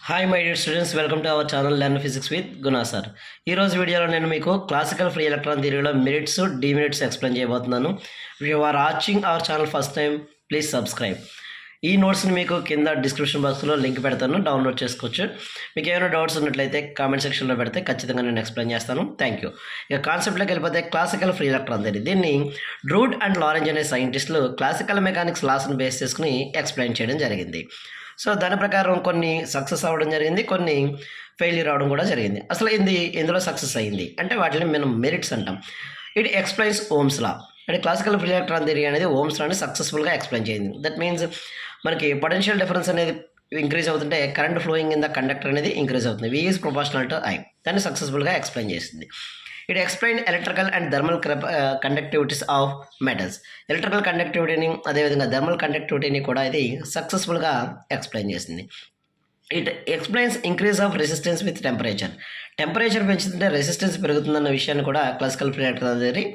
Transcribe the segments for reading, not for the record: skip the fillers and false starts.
Hi my dear students, welcome to our channel learn physics with Guna sir. ఈరోజు వీడియోలో నేను మీకు క్లాసికల్ ఫ్రీ ఎలక్ట్రాన్ థియరీలో మెరిట్స్ డిమెరిట్స్ ఎక్స్ప్లెయిన్ చేయబోతున్నాను. If you are watching our channel first time, please subscribe. ఈ నోట్స్ని మీకు కింద డిస్క్రిప్షన్ బాక్స్లో లింక్ పెడతాను, డౌన్లోడ్ చేసుకోవచ్చు. మీకు ఏమైనా డౌట్స్ ఉన్నట్లయితే కామెంట్ సెక్షన్లో పెడితే ఖచ్చితంగా నేను ఎక్స్ప్లెయిన్ చేస్తాను. Thank you. ఇక కాన్సెప్ట్లోకి వెళ్ళిపోతే క్లాసికల్ ఫ్రీ ఎలక్ట్రాన్ థియరీ, దీన్ని డ్రూడ్ అండ్ లారెంజ్ అనే సైంటిస్టులు క్లాసికల్ మెకానిక్స్ లాస్ని బేస్ చేసుకుని ఎక్స్ప్లెయిన్ చేయడం జరిగింది. సో దాని ప్రకారం కొన్ని సక్సెస్ అవ్వడం జరిగింది, కొన్ని ఫెయిల్యూర్ అవ్వడం కూడా జరిగింది. అసలు ఎందులో సక్సెస్ అయ్యింది అంటే వాటిని మనం మెరిట్స్ అంటాం. It explains Ohm's law. అంటే క్లాసికల్ ఫ్రీ ఎలక్ట్రాన్ థియరీ అనేది ఓమ్స్ లాని సక్సెస్ఫుల్గా ఎక్స్ప్లెయిన్ చేయింది. దట్ మీన్స్ మనకి పొటెన్షియల్ డిఫరెన్స్ అనేది ఇంక్రీజ్ అవుతుంటే current flowing in the conductor అనేది ఇంక్రీజ్ అవుతుంది. V is proportional to I. దాన్ని సక్సెస్ఫుల్గా ఎక్స్ప్లెయిన్ చేసింది. It explain electrical and thermal conductivities of metals. Electrical కండక్టివిటీని అదేవిధంగా థర్మల్ కండక్టివిటీని కూడా ఇది సక్సెస్ఫుల్గా ఎక్స్ప్లెయిన్ చేసింది. It explains increase of resistance with temperature. Temperature పెంచుతుంటే రెసిస్టెన్స్ పెరుగుతుందన్న విషయాన్ని కూడా classical free electron theory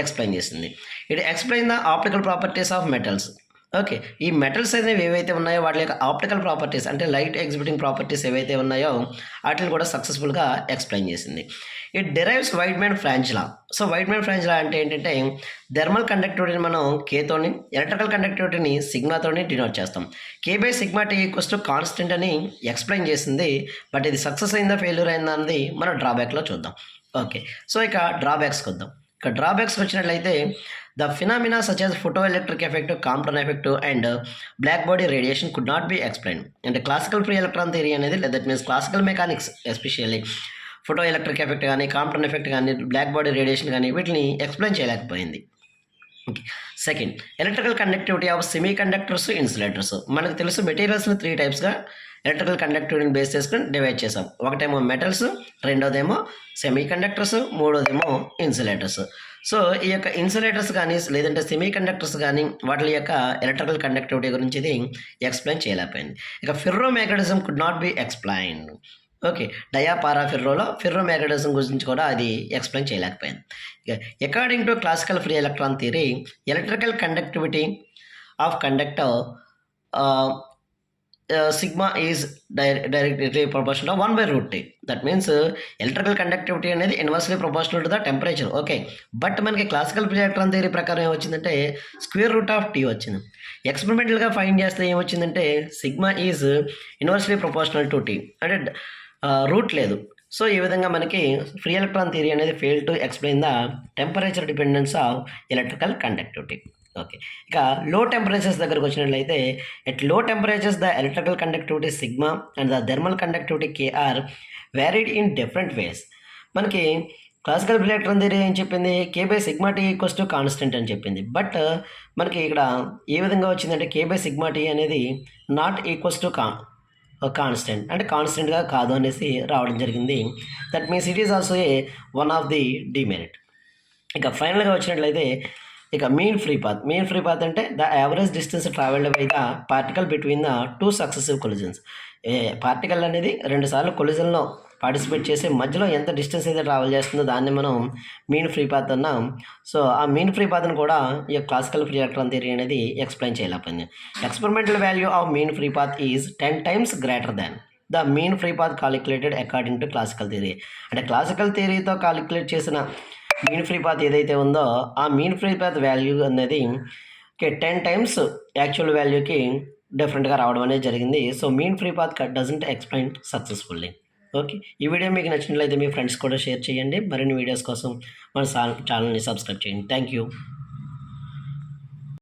explain చేసింది. It explain the optical properties of metals. Okay, ఈ మెటల్స్ అనేవి ఏవైతే ఉన్నాయో వాటి యొక్క ఆప్టికల్ ప్రాపర్టీస్ అంటే లైట్ ఎగ్జిబిటింగ్ ప్రాపర్టీస్ ఏవైతే ఉన్నాయో వాటిని కూడా సక్సెస్ఫుల్గా ఎక్స్ప్లెయిన్ చేసింది. It derives Wiedemann Franz law. So Wiedemann Franz law అంటే ఏంటంటే థర్మల్ కండక్టివిటీని మనం కేతోని, ఎలక్ట్రికల్ కండక్టివిటీని సిగ్మాతోని డినోట్ చేస్తాం. K/σT ఈక్వల్స్ టు కాన్స్టెంట్ అని ఎక్స్ప్లెయిన్ చేసింది. బట్ ఇది సక్సెస్ అయిందా ఫెయిల్యూర్ అయిందా అన్నది మనం డ్రాబ్యాక్లో చూద్దాం. ఓకే, సో ఇక డ్రాబ్యాక్స్కి వద్దాం. ఇక డ్రాబ్యాక్స్ వచ్చినట్లయితే the phenomena such as photoelectric effect, Compton effect and black body radiation could not be explain. అంటే క్లాసికల్ ఫ్రీ ఎలక్ట్రాన్ థియరీ అనేది that means classical mechanics especially photoelectric effect కానీ, Compton effect కానీ, black body radiation కానీ వీటిని explain చేయలేకపోయింది. Okay, second electrical conductivity of semiconductors, insulators. మనకు తెలుసు మెటీరియల్స్ని 3 టైప్స్గా ఎలక్ట్రికల్ కండక్టివిటీని బేస్ చేసుకుని డివైడ్ చేసాం. ఒకటేమో మెటల్స్, రెండోదేమో సెమీ కండక్టర్స్, మూడోదేమో ఇన్సులేటర్స్. సో ఈ యొక్క ఇన్సులేటర్స్ కానీ లేదంటే సెమీ కండక్టర్స్ కానీ వాటి యొక్క ఎలక్ట్రికల్ కండక్టివిటీ గురించి ఇది ఎక్స్ప్లెయిన్ చేయలేకపోయింది. ఇక ferromagnetism could not be explained. Okay, డయాపారాఫెర్రోలో ఫెర్రో మ్యాగ్నటిజం గురించి కూడా అది ఎక్స్ప్లెయిన్ చేయలేకపోయింది. ఇక according to classical free electron theory, electrical conductivity of conductor sigma is directly proportional 1/√T. That means electrical conductivity అనేది inversely proportional to the temperature. Okay, but మనకి classical free electron theory ప్రకారం ఏమొచ్చిందంటే √T వచ్చింది. ఎక్స్పెరిమెంటల్గా find చేస్తే ఏమొచ్చిందంటే sigma is inversely proportional to T, అంటే root లేదు. సో ఈ విధంగా మనకి ఫ్రీ ఎలక్ట్రాన్ థియరీ అనేది fail to explain the temperature dependence of electrical conductivity. Okay, ఇక లో టెంపరేచర్స్ దగ్గరకు వచ్చినట్లయితే ఎట్ లో temperatures the electrical conductivity sigma and the thermal conductivity Kr varied in different ways. మనకి క్లాసికల్ ఫ్రీ ఎలక్ట్రాన్ థియరీ ఏం చెప్పింది, K/σT equals to constant అని చెప్పింది. బట్ మనకి ఇక్కడ ఏ విధంగా వచ్చిందంటే K/σT అనేది నాట్ ఈక్వల్స్ టు కాన్స్టెంట్, అంటే కాన్స్టెంట్గా కాదు అనేసి రావడం జరిగింది. That means it is also a one of the demerit. ఇక ఫైనల్గా వచ్చినట్లయితే ఇక మీన్ ఫ్రీ పాత్ అంటే the average distance travelled by the particle between the 2 successive collisions. Particle అనేది 2 సార్లు కొలిజన్లో పార్టిసిపేట్ చేసి మధ్యలో ఎంత డిస్టెన్స్ అయితే ట్రావెల్ చేస్తుందో దాన్ని మనం మీన్ ఫ్రీ పాత్ అన్నాం. సో ఆ మీన్ ఫ్రీ పాత్ని కూడా ఈ క్లాసికల్ ఫ్రీ ఎలక్ట్రాన్ థియరీ అనేది ఎక్స్ప్లెయిన్ చేయలేకపోయింది. Experimental value of mean free path is 10 times greater than the mean free path calculated according to classical theory. అంటే క్లాసికల్ థియరీతో కాలిక్యులేట్ చేసిన mean free path ఏదైతే ఉందో ఆ mean free path value అనేది 10 times actual వాల్యూకి డిఫరెంట్గా రావడం అనేది జరిగింది. So mean free path doesn't explain successfully. Okay, ఈ వీడియో మీకు నచ్చినట్లయితే మీ ఫ్రెండ్స్ కూడా షేర్ చేయండి. మరిన్ని వీడియోస్ కోసం మన ఛానల్ని సబ్స్క్రైబ్ చేయండి. Thank you.